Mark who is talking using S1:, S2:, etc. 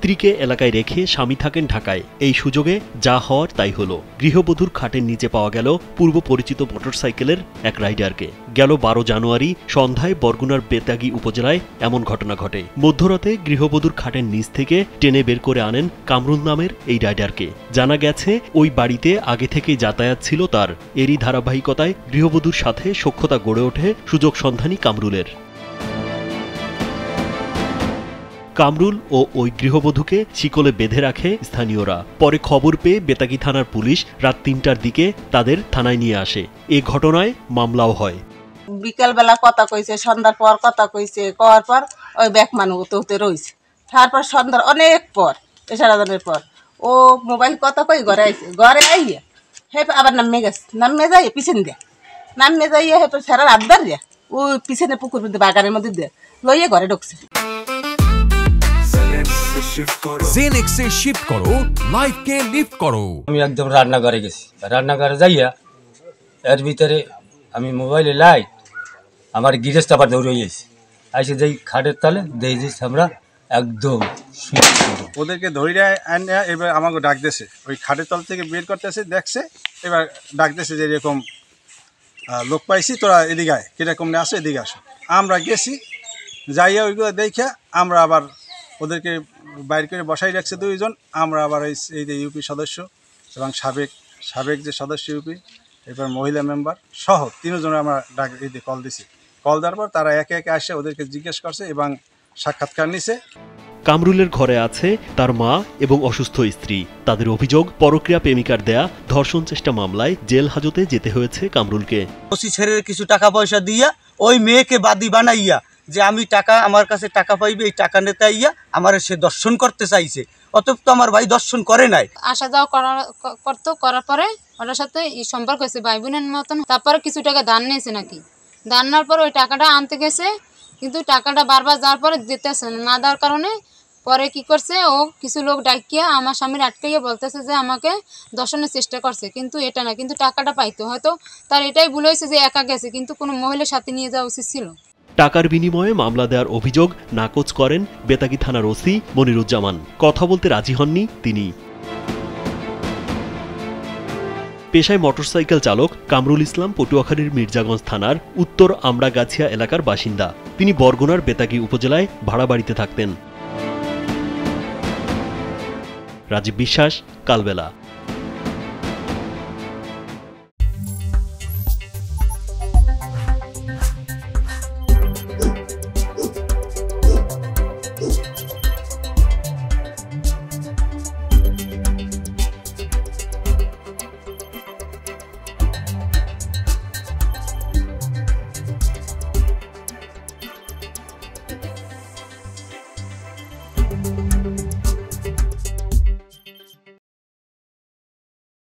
S1: স্ত্রীকে এলাকায় রেখে স্বামী থাকেন ঢাকায়। এই সুযোগে যা হওয়ার তাই হলো। গৃহবধূর খাটের নিচে পাওয়া গেল পূর্ব পরিচিত মোটরসাইকেলের এক রাইডারকে। গেল 12 জানুয়ারি সন্ধ্যায় বরগুনার বেতাগী উপজেলায় এমন ঘটনা ঘটে। মধ্যরাতে গৃহবধূর খাটের নিচ থেকে টেনে বের করে আনেন কামরুল নামের এই রাইডারকে। জানা গেছে ওই বাড়িতে আগে থেকেই যাতায়াত ছিল তার। এরই ধারাবাহিকতায় গৃহবধূর সাথে সখ্যতা গড়ে ওঠে সুযোগ সন্ধানী কামরুলের। কামরুল ও ওই গৃহবধূকে শিকলে বেঁধে রাখে স্থানীয়রা। পরে খবর পেয়ে বেতাগী থানার পুলিশ রাত 3টার দিকে তাদের থানায় নিয়ে আসে। এ ঘটনায় মামলাও হয়।
S2: বিকালবেলা কথা কইছে, সন্ধ্যার পর কথা কইছে, কওয়ার পর ওই ব্যাক মানু হতে রয়েছে। তারপর সন্ধ্যার অনেক পর এসারাদানের পর ও মোবাইল কথা কই ঘরে আইছে। ঘরে আইয়া হে আবার নামে গেছে, নামে যাই পিছন দিয়ে নামে যাইয়া হে সেরার আবদার দিয়া ও পিছনে পুকুর মধ্যে বাগানের মধ্যে দিয়ে লইয়া ঘরে ঢুকছে।
S3: জেনেক্সে শিফট করো, লাইফকে লিফট করো।
S4: আমি একদম রান্নাঘরে গেছি, রান্নাঘরে যাইয়া এর ভিতরে আমি মোবাইলে লাইট আমার গিরেজটা আবার দৌড়ে গেছি। আইসে যেই খাটের তালে দেই যে আমরা একদম
S5: ওদেরকে ধরে আনে। এবার আমাকে ডাকতেছে, ওই খাটের তল থেকে বের করতেছে, দেখছে, এবার ডাকতেছে যে এরকম লোক পাইছি, তোরা এদিকে আয়, কিরকম নিয়ে আসো, এদিকে আসো। আমরা গেছি, যাইয়া ওইগুলো দেখে আমরা আবার ওদেরকে বাইর করে বসাই রাখছে 2 জন। আমরা আবার এই যে ইউপি সদস্য এবং সাবেক যে সদস্য ইউপি, এবার মহিলা মেম্বার সহ 3 জনের আমরা কল দিছি। কল দেওয়ার পর তারা একে একে আসে ওদেরকে জিজ্ঞেস করছে এবং সাক্ষাৎকার নিছে।
S1: কামরুলের ঘরে আছে তার মা এবং অসুস্থ স্ত্রী। তাদের অভিযোগ, পরক্রিয়া প্রেমিকার দেয়া ধর্ষণ চেষ্টা মামলায় জেল হাজতে যেতে হয়েছে কামরুলকে।
S6: ওসি ছেড়ে কিছু টাকা পয়সা দিয়া ওই মেয়েকে বাদী বানাইয়া যে আমি টাকা, আমার কাছে টাকা পাইবে, এই টাকা নেতা ইয়া আমার সে দর্শন করতে চাইছে। অতএব তো আমার ভাই দর্শন করে নাই।
S7: আসা যাওয়া করার পরে ওনার সাথে সম্পর্ক হয়েছে ভাই বোনের মতন। তারপরে কিছু টাকা দান নিয়েছে নাকি, দান নেওয়ার পর ওই টাকাটা আনতে গেছে, কিন্তু টাকাটা বারবার যাওয়ার পরে দিতেছে না দেওয়ার কারণে পরে কি করছে, ও কিছু লোক ডাকিয়া আমার স্বামীর আটকাইয়া বলতেছে যে আমাকে দর্শনের চেষ্টা করছে, কিন্তু এটা না, কিন্তু টাকাটা পাইতো। হয়তো তার এটাই ভুল হয়েছে যে একা গেছে, কিন্তু কোনো মহিলার সাথে নিয়ে যাওয়া উচিত ছিল।
S1: টাকার বিনিময়ে মামলা দেওয়ার অভিযোগ নাকচ করেন বেতাগী থানার ওসি মনিরুজ্জামান। কথা বলতে রাজি হননি তিনি। পেশায় মোটরসাইকেল চালক কামরুল ইসলাম পটুয়াখালীর মির্জাগঞ্জ থানার উত্তর আমড়াগাছিয়া এলাকার বাসিন্দা। তিনি বরগুনার বেতাগী উপজেলায় ভাড়া বাড়িতে থাকতেন। রাজীব বিশ্বাস, কালবেলা।